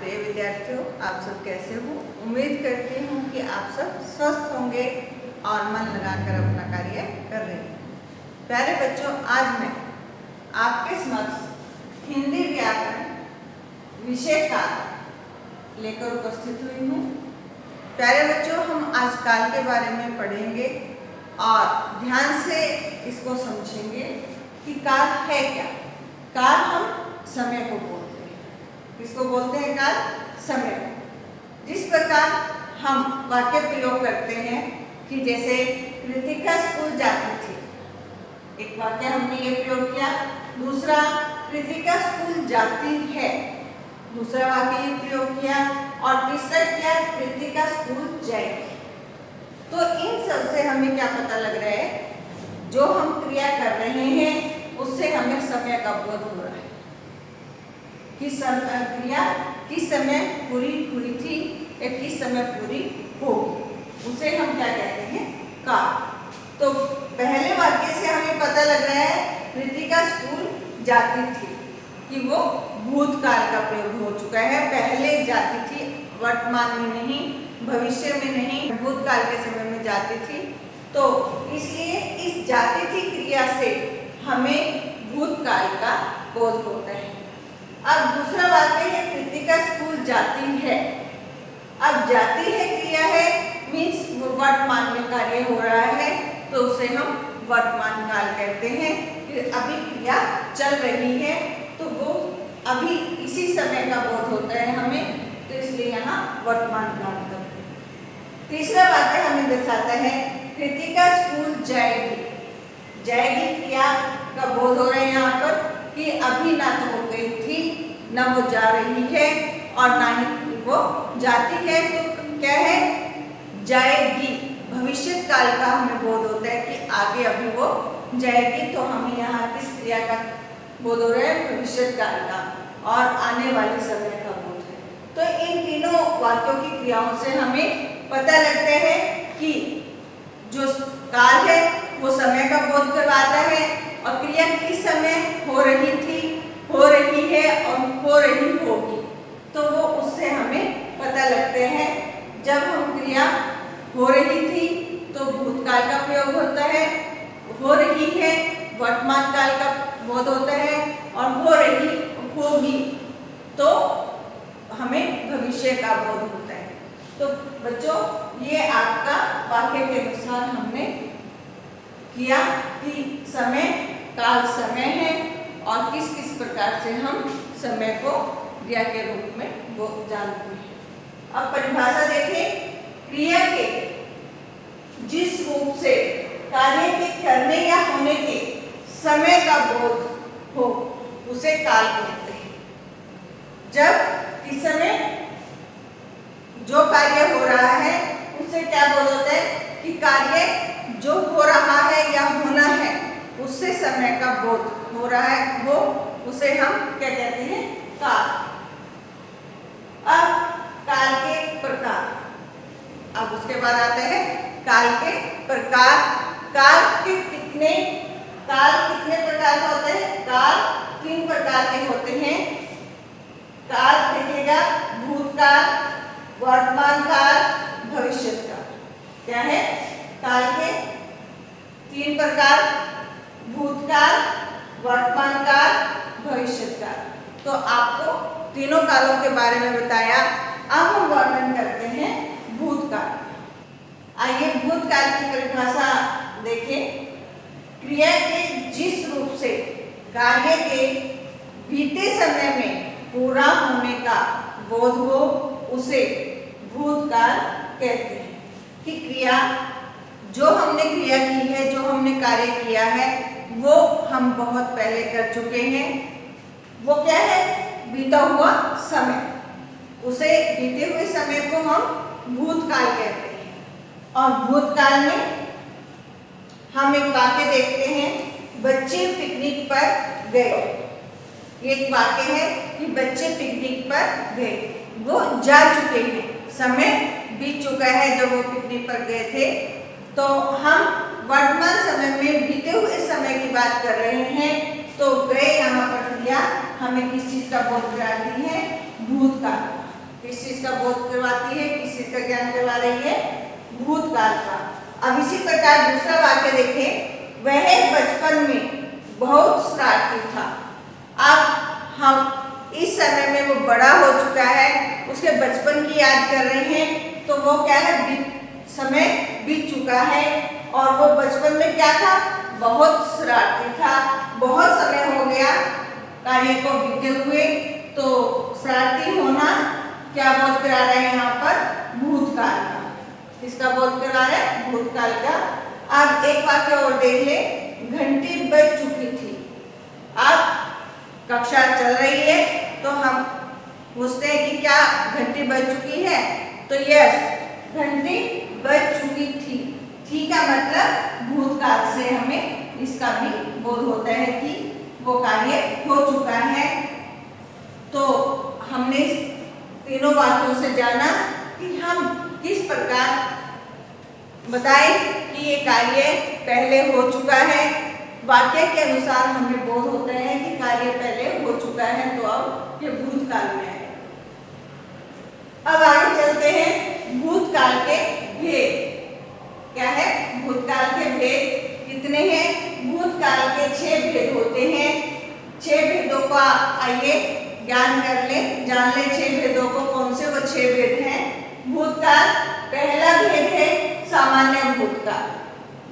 प्रिय विद्यार्थियों, आप सब कैसे हो। उम्मीद करती हूँ कि आप सब स्वस्थ होंगे और मन लगाकर अपना कार्य कर रहे हैं। प्यारे बच्चों, आज मैं आपके समक्ष हिंदी व्याकरण विषय का लेकर उपस्थित हुई हूँ। प्यारे बच्चों, हम आज काल के बारे में पढ़ेंगे और ध्यान से इसको समझेंगे कि काल है क्या। काल हम समय को बोलते हैं। किसको बोलते हैं? काल, समय को। जिस प्रकार हम वाक्य प्रयोग करते हैं कि जैसे कृतिका स्कूल जाती थी, एक वाक्य हमने ये प्रयोग किया। दूसरा, कृतिका स्कूल जाती है, दूसरा वाक्य ये प्रयोग किया। और तीसरा क्या? कृतिका स्कूल जाएगी। तो इन सब से हमें क्या पता लग रहा है? जो हम क्रिया कर रहे हैं उससे हमें समय का बोध हो रहा है कि क्रिया किस समय पूरी हुई थी या किस समय पूरी होगी, उसे हम क्या कहते हैं? काल। तो पहले वाक्य से हमें पता लग रहा है कृतिका स्कूल जाती थी कि वो भूतकाल का प्रयोग हो चुका है। पहले जाती थी, वर्तमान में नहीं, भविष्य में नहीं, भूतकाल के समय में जाती थी। तो इसलिए इस जाती थी क्रिया से हमें भूतकाल का बोध होता है। अब दूसरा वाक्य है कृतिका स्कूल जाती है। अब जाती है क्रिया है, मीन्स वर्तमान में कार्य हो रहा है, तो उसे हम वर्तमान काल कहते हैं कि अभी क्रिया चल रही है, तो वो अभी इसी समय का बोध होता है हमें, तो इसलिए यहाँ वर्तमान काल का। तीसरा वाक्य हमें दर्शाता है कृतिका स्कूल जाएगी। जाएगी क्रिया का बोध हो रहा है यहाँ पर कि अभी ना तो वो गई थी, ना वो जा रही है और ना ही वो जाती है। तो क्या है? जाएगी। भविष्य काल का हमें बोध होता है कि आगे अभी वो जाएगी, तो हमें यहाँ किस क्रिया का बोध हो रहा है? भविष्य काल का और आने वाले समय का बोध है। तो इन तीनों वाक्यों की क्रियाओं से हमें पता लगता है कि जो काल है वो समय का बोध करवाता है और क्रिया किस समय हो रही थी, हो रही है और हो रही होगी, तो वो उससे हमें पता लगते हैं। जब हम क्रिया हो रही थी तो भूतकाल का प्रयोग होता है, हो रही है वर्तमान काल का बोध होता है और हो रही होगी तो हमें भविष्य का बोध होता है। तो बच्चों, ये आपका वाक्य के अनुसार हमने किया कि समय, काल समय है और किस किस प्रकार से हम समय को क्रिया के रूप में वो जानते हैं। अब परिभाषा देखें। क्रिया के जिस रूप से कार्य के करने या होने के समय का बोध हो उसे काल कहते हैं। जब इस समय जो कार्य हो रहा है उससे क्या बोध होता है कि कार्य जो हो रहा है या होना है उससे समय का बोध हो रहा है, वो उसे हम क्या कहते हैं? काल। अब काल के प्रकार, अब उसके बाद आता है काल के प्रकार। काल कितने प्रकार के होते हैं? काल 3 प्रकार के होते हैं। काल देखिएगा, भूतकाल, वर्तमान काल, भविष्य काल। क्या है? काल के 3 प्रकार, भूतकाल, वर्तमान काल, भविष्य काल। तो आपको तीनों कालों के बारे में बताया। अब हम वर्णन करते हैं भूतकाल। आइए भूतकाल की परिभाषा देखें। क्रिया के जिस रूप से कार्य के बीते समय में पूरा होने का बोध हो उसे भूतकाल कहते हैं। कि क्रिया जो हमने क्रिया की है, जो हमने कार्य किया है, वो हम बहुत पहले कर चुके हैं। वो क्या है? बीता हुआ समय। उसे बीते हुए समय को हम भूतकाल कहते हैं। और भूतकाल में हम एक वाक्य देखते हैं, बच्चे पिकनिक पर गए। एक वाक्य है कि बच्चे पिकनिक पर गए, वो जा चुके हैं, समय बीत चुका है जब वो पिकनिक पर गए थे। तो हम वर्तमान समय में बीते हुए समय की बात कर रहे हैं। तो गए यहाँ पर क्रिया हमें किस चीज का बोध कराती है? भूतकाल। किस चीज का बोध करवाती है, किस चीज का ज्ञान करवा रही है, भूतकाल का। अब इसी प्रकार दूसरा वाक्य देखें, वह बचपन में बहुत शरारती था। अब हम इस समय में वो बड़ा हो चुका है, उसके बचपन की याद कर रहे हैं, तो वो क्या है, समय बीत चुका है और वो बचपन में क्या था, बहुत शरारती था। बहुत समय हो गया कार्य को बीते हुए, तो शरारती होना क्या बोध करा रहे हैं यहाँ पर, भूतकाल का। किसका बोध करा रहे हैं, भूतकाल का। अब एक वाक्य और देख ले, घंटी बज चुकी थी। अब कक्षा चल रही है तो हम पूछते हैं कि क्या घंटी बज चुकी है, तो यस, घंटी बज चुकी थी का मतलब भूतकाल से हमें इसका भी बोध होता है कि वो कार्य हो चुका है। तो हमने तीनों वाक्यों से जाना कि हम किस प्रकार बताएं कि ये कार्य पहले हो चुका है। वाक्य के अनुसार हमें बोध होता है कि कार्य पहले हो चुका है, तो अब ये भूतकाल में है। अब आगे चलते हैं, भूतकाल के भेद क्या है, भूतकाल के भेद कितने हैं, भूतकाल के 6 भेद होते हैं। 6 भेदों का आइए ज्ञान कर ले, जान ले 6 भेदों को, कौन से वो 6 भेद हैं। भूतकाल, पहला भेद है सामान्य भूतकाल,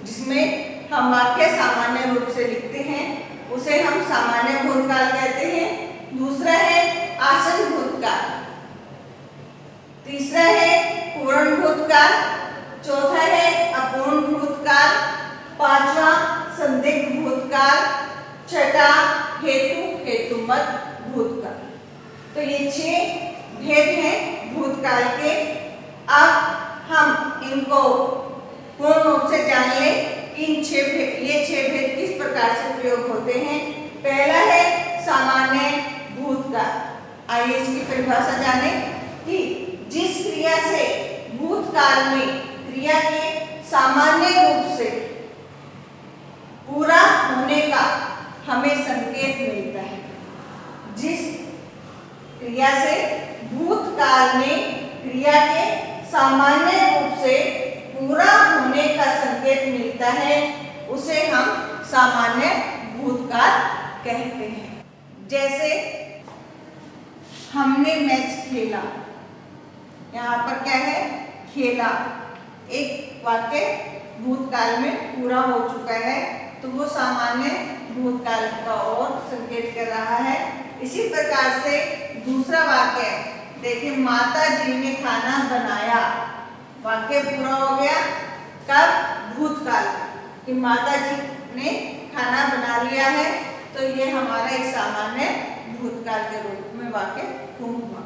जिसमें हम वाक्य सामान्य रूप से लिखते हैं, उसे हम सामान्य भूतकाल कहते हैं। दूसरा है आसन भूतकाल, तीसरा है पूर्ण भूतकाल, चौथा है अपूर्ण भूतकाल, पांचवा संदिग्ध भूतकाल, छठा हेतुमत भूतकाल। तो ये 6 भेद हैं भूतकाल के। अब हम इनको पूर्ण रूप से जान ले, ये 6 भेद किस प्रकार से प्रयोग होते हैं। पहला है सामान्य भूतकाल। आइए इसकी परिभाषा जाने कि जिस क्रिया से भूतकाल में क्रिया के सामान्य रूप से पूरा होने का हमें संकेत मिलता है। जिस क्रिया से भूतकाल में क्रिया के सामान्य रूप से पूरा होने का संकेत मिलता है, उसे हम सामान्य भूतकाल कहते हैं। जैसे हमने मैच खेला, यहाँ पर क्या है, खेला, एक वाक्य भूतकाल में पूरा हो चुका है, तो वो सामान्य भूतकाल का और संकेत कर रहा है। इसी प्रकार से दूसरा वाक्य देखिए, माता जी ने खाना बनाया, वाक्य पूरा हो गया कब, भूतकाल, कि माता जी ने खाना बना लिया है, तो ये हमारा एक सामान्य भूतकाल के रूप में वाक्य हुआ।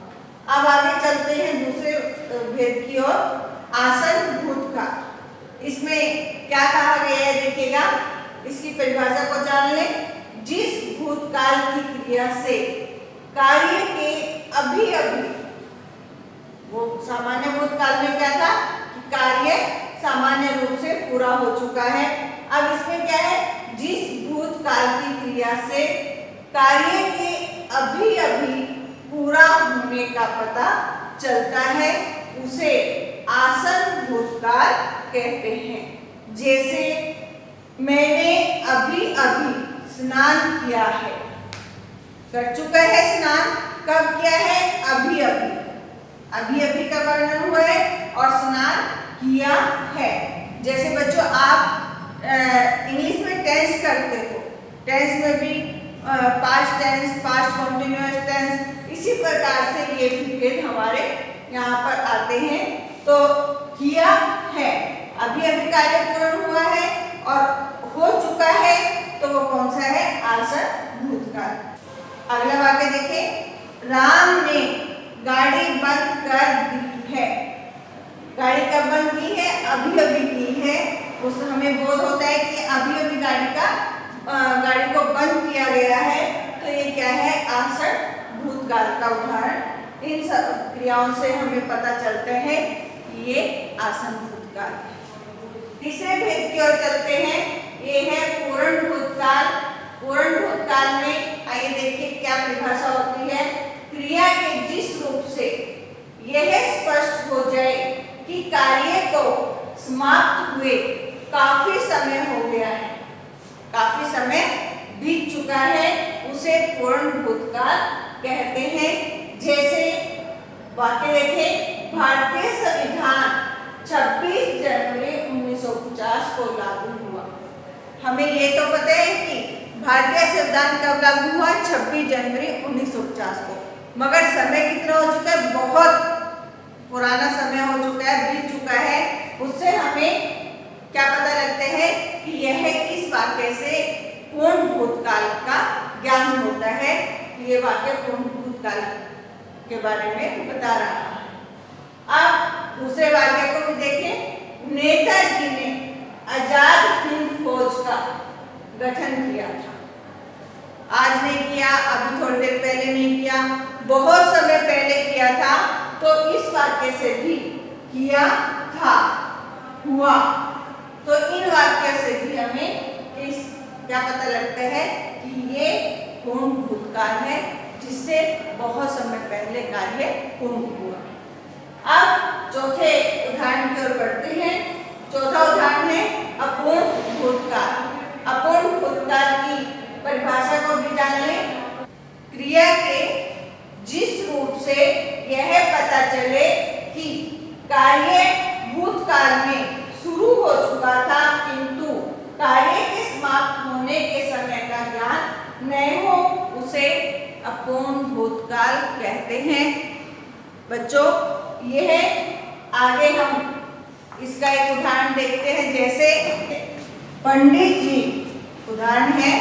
अब आगे चलते हैं दूसरे भेद की ओर, आसन भूतकाल। इसमें क्या कहा गया है देखिएगा, इसकी परिभाषा को जान लें। जिस भूतकाल की क्रिया से कार्य के अभी अभी, वो सामान्य भूतकाल में क्या था कि कार्य सामान्य रूप से पूरा हो चुका है। अब इसमें क्या है, जिस भूतकाल की क्रिया से कार्य के अभी अभी पूरा होने का पता चलता है, उसे आसन भूतकाल कहते हैं। जैसे मैंने अभी अभी स्नान किया है, कर चुका है स्नान, कब किया है, अभी अभी, अभी अभी का वर्णन हुआ है और स्नान किया है। जैसे बच्चों आप इंग्लिश में टेंस करते हो, टेंस में भी past tense, past continuous tense, इसी प्रकार से ये भी भेद हमारे यहाँ पर आते हैं। तो किया है, अभी अभी कार्य पूर्ण हुआ है, और हो चुका है, तो वो कौन सा है, आसन भूतकाल। अगला वाक्य देखें, राम ने गाड़ी बंद कर दी है। गाड़ी कब बंद की है, अभी अभी की है, उससे हमें बोध होता है कि अभी अभी गाड़ी को बंद किया गया है, तो ये क्या है, आसन भूतकाल का उदाहरण। इन सब क्रियाओं से हमें पता चलता है कि ये आसन भूतकाल है। तीसरे भेद की ओर चलते हैं, ये है पूर्ण भूतकाल। पूर्ण भूतकाल में आइए देखिए क्या परिभाषा होती है। क्रिया के जिस रूप से कार्य को समाप्त हुए काफी समय हो गया है, काफी समय बीत चुका है, उसे पूर्ण भूतकाल कहते हैं। जैसे वाक्य देखें, भारतीय संविधान 26 जनवरी 1950 को लागू हुआ। हमें ये तो पता है कि भारतीय संविधान कब लागू हुआ, 26 जनवरी 1950 को, मगर समय कितना हो चुका है, बहुत पुराना समय हो चुका है, बीत चुका है। उससे हमें क्या पता लगता है कि यह इस वाक्य से पूर्ण भूतकाल का ज्ञान होता है। ये वाक्य पूर्ण भूतकाल के बारे में बता रहा है। अब दूसरे वाक्य को भी देखें, नेताजी ने आजाद हिंद फौज का गठन किया था। आज नहीं किया, अभी थोड़ी देर पहले नहीं किया, बहुत समय पहले किया था। तो इस वाक्य से भी किया था, हुआ, तो इन वाक्य से भी हमें इस क्या पता लगता है कि ये पूर्ण भूतकाल है, जिससे बहुत समय पहले कार्य पूर्ण हुआ। अब चौथे उदाहरण की ओर बढ़ते हैं। चौथा उदाहरण है अपूर्ण भूतकाल। अपूर्ण भूतकाल की परिभाषा को भी जान लें। क्रिया के जिस रूप से यह पता चले कि कार्य भूतकाल में शुरू हो चुका था, किंतु कार्य के समाप्त होने के समय का ज्ञान नहीं हो, उसे अपूर्ण भूतकाल कहते हैं। बच्चों, यह आगे हम इसका एक उदाहरण देखते हैं। जैसे पंडित जी, उदाहरण है,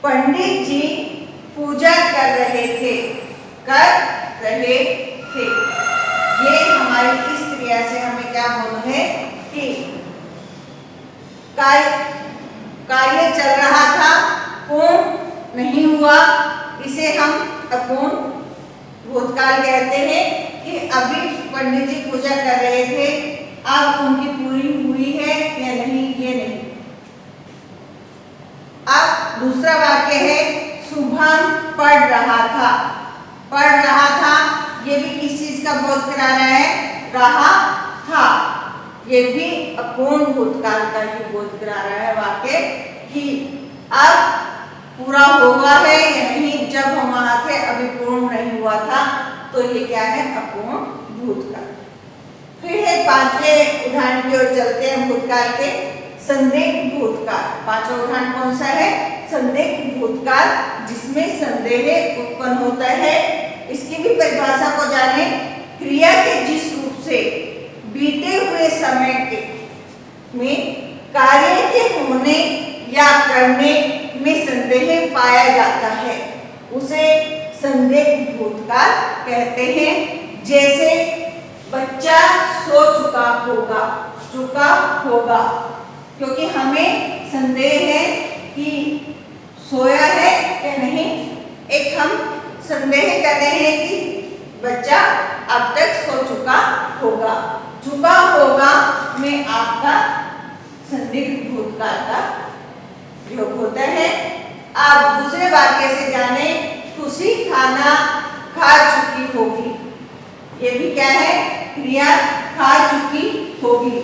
पंडित जी पूजा कर रहे थे, ये हमारी इस क्रिया से हमें क्या मालूम है कि कार्य चल रहा था, पूर्ण नहीं हुआ, इसे हम अपूर्ण भूतकाल कहते हैं कि अभी पंडित जी पूजा कर रहे थे, अब उनकी पूरी हुई है या नहीं, ये नहीं। अब दूसरा वाक्य है, शुभम पढ़ रहा था। पढ़ रहा था, ये भी किस चीज का बोध करा रहा है, रहा था, ये भी अपूर्ण भूतकाल का ही बोध करा रहा है वाक्य कि अब पूरा हुआ है या नहीं, जब हम वहां थे अभी पूर्ण नहीं हुआ था, तो ये क्या है, अपूर्ण भूतकाल। फिर है पांचवें उदाहरण की ओर चलते हैं भूतकाल के, संदिग्ध भूतकाल। पांचवा उदाहरण कौन सा है, संदिग्ध भूतकाल, जिसमें संदेह उत्पन्न होता है। इसकी भी परिभाषा को जाने। क्रिया के जिस रूप से बीते हुए समय के में कार्य के होने या करने में संदेह पाया जाता है, उसे संदिग्ध भूतकाल कहते हैं। जैसे बच्चा सो चुका होगा, क्योंकि हमें संदेह है कि सोया है या नहीं। एक हम संदेह कर रहे हैं कि बच्चा अब तक सो चुका होगा। चुका होगा में आपका संदिग्ध भूतकाल का प्रयोग होता है। आप दूसरे वाक्य से जाने, खुशी खाना खा चुकी होगी। ये भी क्या है, क्रिया खा चुकी होगी।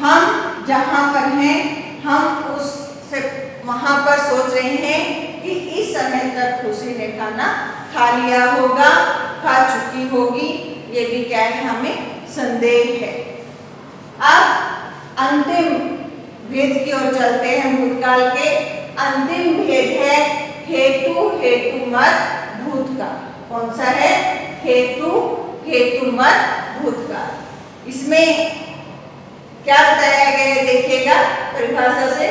हम जहां पर हैं, हम उससे वहां पर सोच रहे हैं कि इस समय तक खुशी ने खाना खा लिया होगा, खा चुकी होगी। ये भी क्या है, हमें संदेह है। अब अंतिम भेद की ओर चलते हैं भूतकाल के। अंतिम भेद है हेतु हेतुमत भूतकाल। कौन सा है, हेतु हेतुमत भूतकाल। इसमें क्या बताया गया है, देखिएगा परिभाषा से।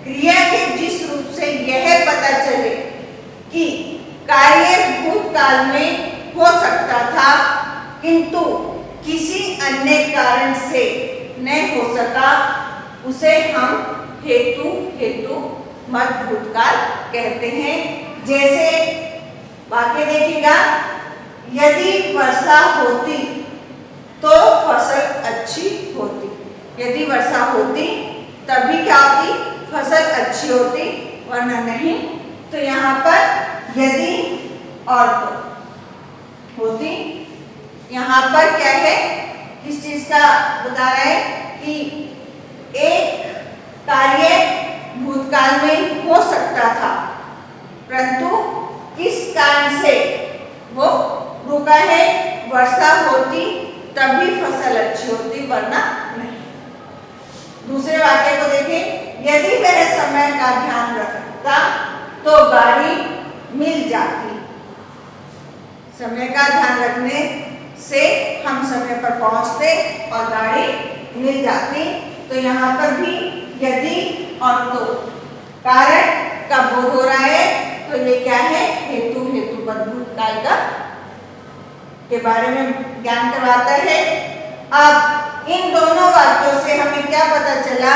क्रिया के जिस रूप से यह पता चले कि कार्य भूतकाल में हो सकता था, किंतु किसी अन्य कारण से न हो सका, उसे हम हेतु हेतुमत भूतकाल कहते हैं। जैसे वाक्य देखिएगा, यदि वर्षा होती तो फसल अच्छी होती। यदि वर्षा होती तभी क्या होती, फसल अच्छी होती, वरना नहीं। तो यहाँ पर यदि और तो होती, यहाँ पर क्या है, किस चीज का बता रहा है कि एक कार्य भूतकाल में हो सकता था, परंतु किस कारण से वो रुका है। वर्षा होती तभी फसल अच्छी होती, वरना नहीं। दूसरे वाक्य को देखें, यदि वह समय का ध्यान रखता तो गाड़ी मिल जाती। समय का ध्यान रखने से हम समय पर पहुंचते और गाड़ी मिल जाती। तो यहाँ पर भी यदि और तो कारण का बोध हो रहा है, तो ये क्या है, हेतु, हेतुपद भूतकाल का के बारे में ज्ञान करवाता है। अब इन दोनों वाक्यों से हमें क्या पता चला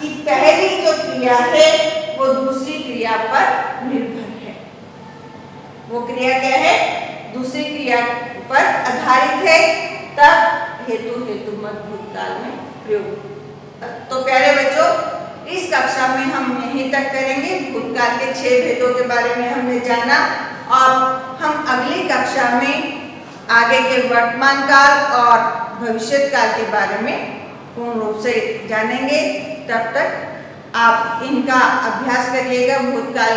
कि पहली जो क्रिया है वो दूसरी क्रिया पर निर्भर है। वो क्रिया क्या है, दूसरी क्रिया पर आधारित है, तब हेतु हेतुमत भूतकाल में प्रयोग। तो प्यारे बच्चों, इस कक्षा में हम यहीं तक करेंगे। भूतकाल के 6 भेदों के बारे में हमने जाना और हम अगली कक्षा में आगे के वर्तमान काल और भविष्य काल के बारे में पूर्ण रूप से जानेंगे। तब तक आप इनका अभ्यास करिएगा, भूतकाल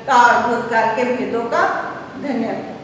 का और भूतकाल के भेदों का। धन्यवाद।